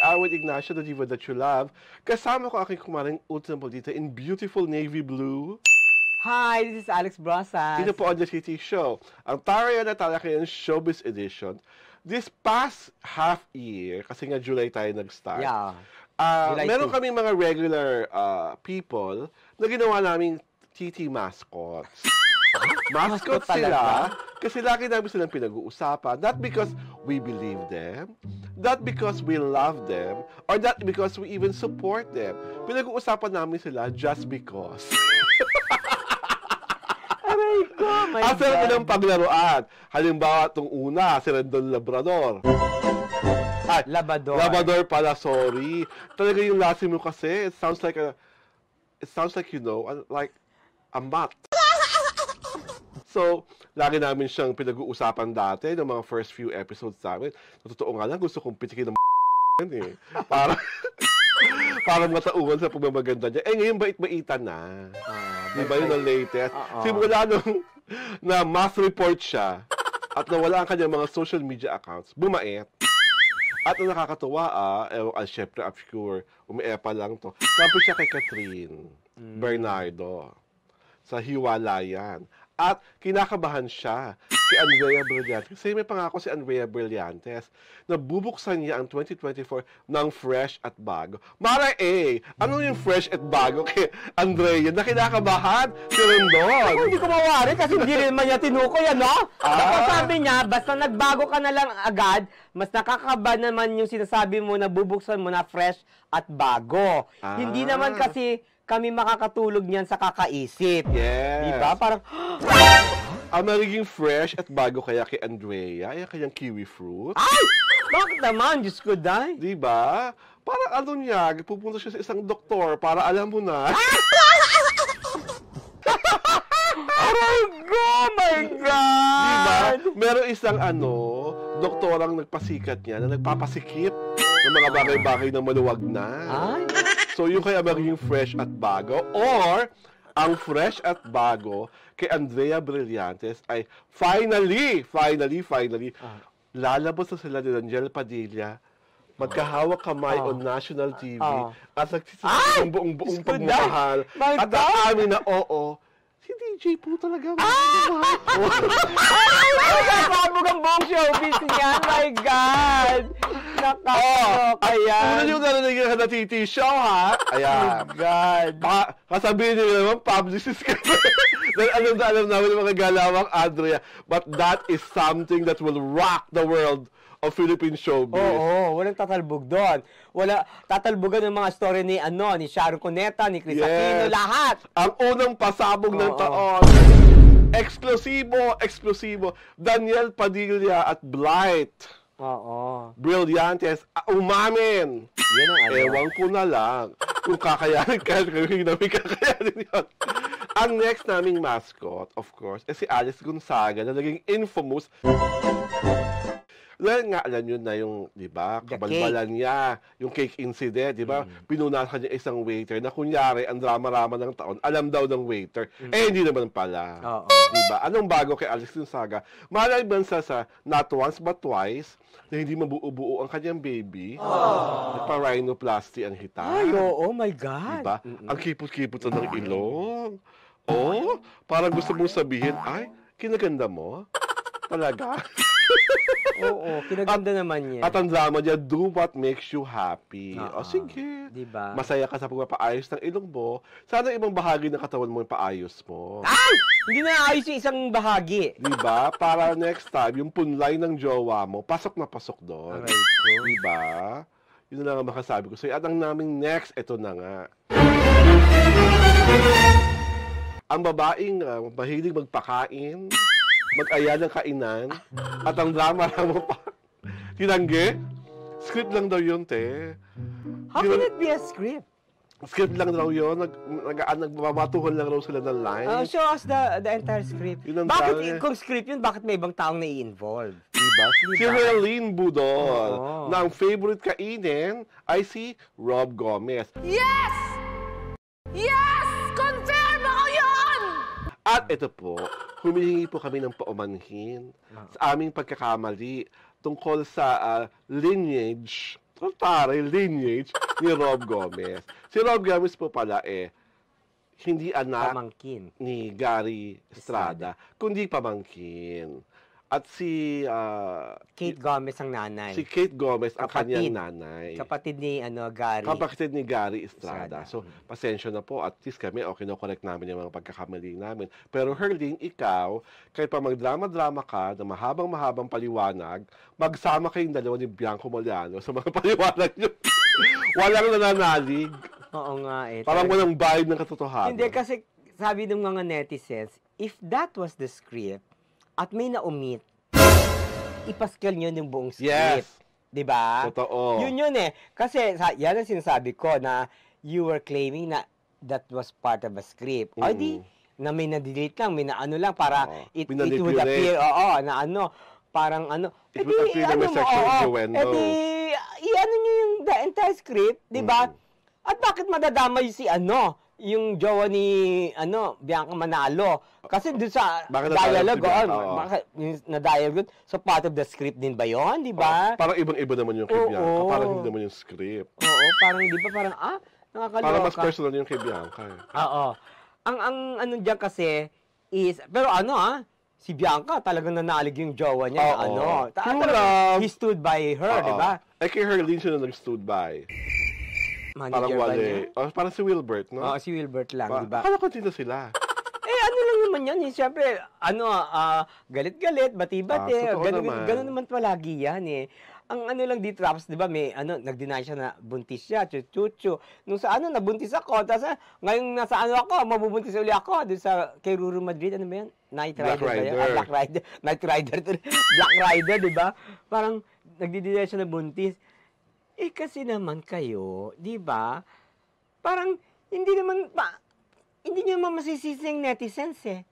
Awit Ignacio, the diva that you love. Kasama ko aking kumaring Ultima Maldita in beautiful navy blue. Hi, this is Alex Brasas. Dito po on the City Show. Ang Tara na Talakayan Showbiz Edition. This past half year, kasi nga July tayo nag-start. Yeah. Meron kaming mga regular people na ginawa naming TT mascots. Mascots sila kasi lagi namin silang pinag-uusapan. Not because we believe them, not because we love them, or not because we even support them. Pinag-uusapan namin sila just because. Aray ko, my God. After ng paglaruan, halimbawa itong una, si Rendon Labrador. Labrador pala, sorry. Talaga yung lasim mo kasi, it sounds like, you know, like a mat. So, lagi namin siyang pinag-uusapan dati ng mga first few episodes namin. Sa totoo nga lang, gusto kong pitikin ng eh. Para matauhan sa pagmamaganda niya. Eh, ngayon bait-baitan na. Di ba yun ang latest? Simula nung na mass report siya at nawala ang kanyang mga social media accounts, bumait. At ang nakakatuwa, syempre, I'm sure, umiepa lang to. Kampi siya kay Catherine Bernardo sa Hiwalayan. At kinakabahan siya kay Andrea Brillantes. Kasi may pangako si Andrea Brillantes na bubuksan niya ang 2024 ng fresh at bago. Mara ano yung fresh at bago kay Andrea na kinakabahan? Si Rendon. Ako hindi ko mawari kasi hindi rin man niya tinukoy, ano? Sabi niya, basta nagbago ka na lang agad, mas nakakaba naman yung sinasabi mo na bubuksan mo na fresh at bago. Hindi naman kasi kami makakatulog niyan sa kakaisip. Yes. Diba? Parang, ang magiging fresh at bago kaya kay Andrea, ay kanyang kiwi fruit. ay! Bakit naman? Diyos ko, day. Diba? Parang ano niya, pupunta siya sa isang doktor para alam mo na. Aray ko! My God! Diba? Meron isang doktorang nagpasikat niya na nagpapasikip ng mga bagay-bagay na maluwag na. Ay! So, yung kaya magiging fresh at bago, or ang fresh at bago kay Andrea Brillantes ay finally, lalabas na sila ni Angel Padilla, magkahawak kamay on national TV, at nagsisabi ng buong pagmamahal, at aamin na si DJ po talaga. Nakakabog ang buong showbiz niyan, my God! Una yung narinig ka na TT Show, ha? Ayan. Oh, God. Kasabihin nyo naman, publicist ka. Dahil alam namin yung mga galawang Andrea. But that is something that will rock the world of Philippine showbiz. Oo, walang tatalbog doon. Wala tatalbogan ng mga story ni Sharon Cuneta, ni Chris Aquino, lahat. Ang unang pasabog ng taon. Eksklusibo. Daniel Padilla at Blight. Brillantes, umamin. Yan ang Ewan ko na lang kung kakayanin yun. Ang next naming mascot, of course, si Alice Gonzaga na naging infamous. Dahil nga, alam nyo na yung, di ba, kabalbalan niya, yung cake incident, di ba? Pinunasan niya isang waiter na kunyari, ang drama-rama ng taon, alam daw ng waiter. Hindi naman pala. Di ba? Anong bago kay Alex Gonzaga? Maliban sa not once but twice, na hindi mabuo-buo ang kanyang baby, nagpa-rhinoplasty ang hita. Ay, my God. Di ba? Ang kipot-kipot ng ilong. Parang gusto mong sabihin, ay, kinaganda mo? Talaga? Oo, kinaganda naman niya. At ang drama niya, do what makes you happy. Sige. Diba? Masaya ka sa pagpapaayos ng ilong mo. Sana ibang bahagi ng katawan mo yung paayos mo. Ay! Hindi na ayos yung isang bahagi. Diba? Para next time, yung punlay ng jowa mo, pasok na pasok doon. Aray ko. Diba? Yun na lang ang makasabi ko sa'yo. At ang naming next, ito na nga. Ang babaeng mahilig magpakain, mag-aya ng kainan, at ang drama mo pa. Tinanggi? Script lang daw yun, te. How can it be a script? Script lang daw yun. Nagbabatuhan lang raw sila ng line. Show us the entire script. Bakit, kung script yun, bakit may ibang taong nai-involve? Diba? Si Relene Budol, na ang favorite kainin ay si Rob Gomez. Yes! Yes! Confirm ako yun! At ito po, humihingi po kami ng paumanhin sa aming pagkakamali tungkol sa lineage taray lineage ni Rob Gomez. Si Rob Gomez po pala hindi anak Pamangkin. ni Gary Estrada, kundi pamangkin. At si Kate Gomez ang nanay. si Kate Gomez ang Kapatid. kanyang nanay. Kapatid ni Gary. Kapatid ni Gary Estrada. Estrada. So, pasensya na po. At least kami, kino-correct namin yung mga pagkakamali namin. Pero Herling, ikaw, kahit pa magdrama-drama ka na mahabang-mahabang paliwanag, magsama kayong dalawa ni Bianco Mollano sa mga paliwanag nyo. Walang nananalig. Oo nga eh. Parang walang vibe ng katotohanan. Hindi, kasi sabi ng mga netizens, if that was the script, at may na-omit, ipaskal nyo yung buong script. Yes. Diba? Totoo. Yun eh. Kasi yan ang sinasabi ko na you were claiming na that was part of a script. O di, na may na-delete lang, may na-ano lang para it would Minanipulate. appear, na ano, parang ano. It would appear na may sexual innuendo. I-ano nyo yung the entire script, diba? At bakit madadamay si yung jowa ni Bianca Manalo? Kasi doon sa Bakit dialogue, bakit na-dialogue, so part of the script din ba yun, di ba? Parang ibang-iba naman yung kay Bianca. Oo. Parang hindi naman yung script. Oo, parang di ba, parang nakakaloka. Parang mas personal yung kay Bianca. Oo. Ang ano diyan kasi is, pero si Bianca talagang nanalig yung jowa niya. Oo. He stood by her, di ba? Kay Herlene siya na nag-stood by. Parang Manager ba niya? parang si Wilbert, no? Oo, si Wilbert lang, di ba? Akala ko dito sila. Ano lang naman yan. Siyempre, galit-galit, bati-bati. Totoo naman. Ganun naman palagi yan eh. Ang ano lang dito, tapos di ba may nag-deny siya na buntis siya, chuchu. Nung sa nabuntis ako, tapos ngayon nasa ako, mabubuntis uli ako, doon sa kay Ruru Madrid, ano ba yan? Night Rider. Black Rider. Black Rider. Night Rider. Black Rider, di ba? Parang nagdi-deny siya na buntis. Kasi naman kayo, di ba? Parang hindi niyo naman masisisi ang netizens eh.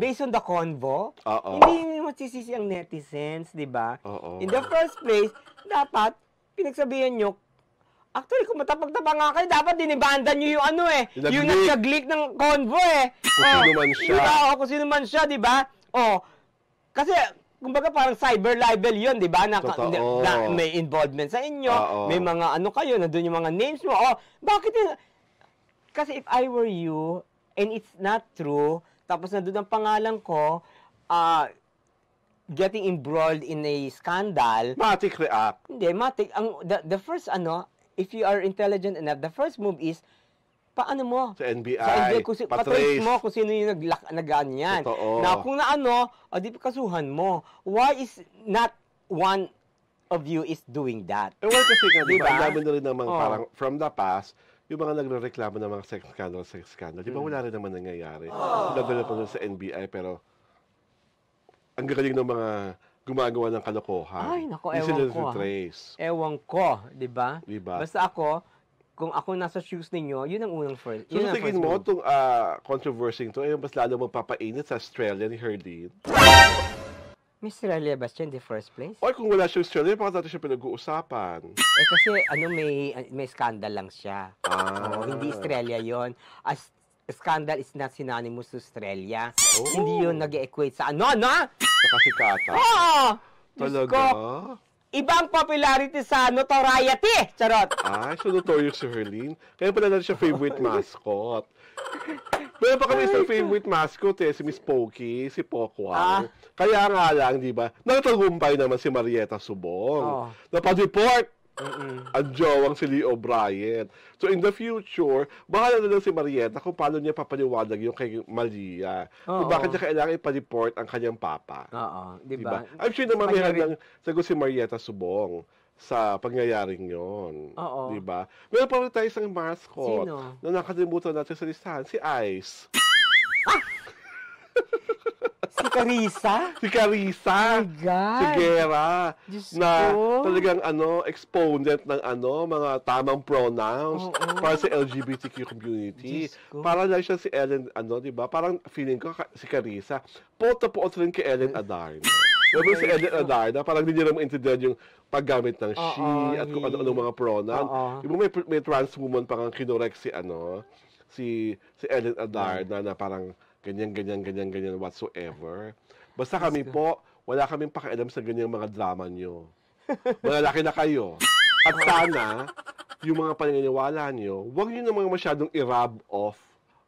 Based on the convo, hindi niyo masisisi ang netizens, di ba? In the first place, dapat pinagsabihan niyo, actually, kung matapag-tapang nga kayo, dapat dinibandan niyo yung yung nag-leak ng convo eh. Kung sino man siya. Kung sino man siya, di ba? Kasi, kumbaga parang cyber libel yun, di ba? Na may involvement sa inyo, may mga kayo, nandun yung mga names mo. Bakit yun? Kasi if I were you, and it's not true, tapos nandun ang pangalan ko, getting embroiled in a scandal. Matic react. Hindi, matic. The first, if you are intelligent enough, the first move is, paano mo? Sa NBI. Patrace mo kung sino yung nag-ganyan. Na kung di kasuhan mo. Why is not one of you is doing that? Well, kasi nga, diba? Diba? Ang dami na rin namang parang from the past, yung mga nagre-reklamo ng mga sex scandal. Di ba wala rin naman nangyayari? Lagal na pa sa NBI, pero ang gagaling ng mga gumagawa ng kalokohan. Ay, naku, Hindi ewan sila ko. trace. Ewan ko, di ba? Diba? Basta ako, kung ako nasa shoes ninyo, yun ang unang first. So, Yun ang tingin first mo, move. itong controversy ito, mas lalo magpapainit sa Australia ni Herlene? Miss Australia ba siya in the first place? O kung wala siya Australia, bakit natin siya pinag-uusapan? Kasi may scandal lang siya. Hindi Australia yon. As scandal is not synonymous to Australia. Hindi yun nag-equate sa Sa kasikata. Diyos Talaga? ko. Ibang popularity sa notoriety. Charot. So notorious si Herlene. Kaya pala natin siya favorite mascot. Meron pa kami isang favorite mascot si Miss Pokey, si Pokwang. Kaya nga lang, di ba, nagtagumpay naman si Marietta Subong. Napag-report ang jowang si Leo Bryant. So in the future, bahala na lang si Marietta kung paano niya papaliwanag yung kay Malia. Kung bakit niya kailangan ipa-report ang kanyang papa. Di ba? I'm sure naman may hanggang sagot si Marietta Subong sa pangyayaring yon. Di ba? Meron pa rin tayo isang mascot. Sino? Na nakalimutan natin sa listahan, si Ice. Si Carissa? Si Carissa. Oh my God. Si Guerra. Diyos Na ko. talagang exponent ng mga tamang pronouns para sa LGBTQ community. Diyos ko. Para lang siya si Ellen, di ba? Parang feeling ko si Carissa, puot na puot rin kay Ellen Adarna. Diba si Ellen Adarna, parang hindi niya naman intindihan yung paggamit ng she at kung ano-ano mga pronoun. Diba may trans woman parang kinorek si Ellen Adarna na parang ganyan whatsoever. Basta kami po, wala kaming pakialam sa ganyang mga drama nyo. Malalaki na kayo. At sana, yung mga paniniwala nyo, huwag nyo namang masyadong i-rub off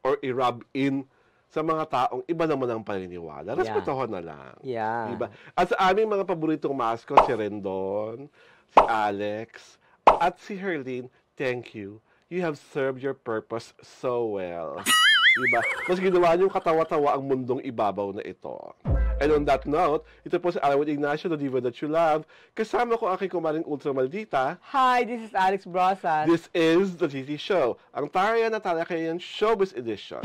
or i-rub in sa mga taong iba naman ang paniniwala. Respetuhan na lang. Yeah. Diba? At sa aming mga paboritong mascot, si Rendon, si Alex, at si Herlene, thank you. You have served your purpose so well. Diba? Mas ginawa niyong katawa-tawa ang mundong ibabaw na ito. And on that note, ito po si Alan Ignacio, the diva that you love. Kasama ko aking kumaring ultra maldita. Hi, this is Alex Brosas. This is The TT Show, ang Tarian na Talakayan Showbiz Edition.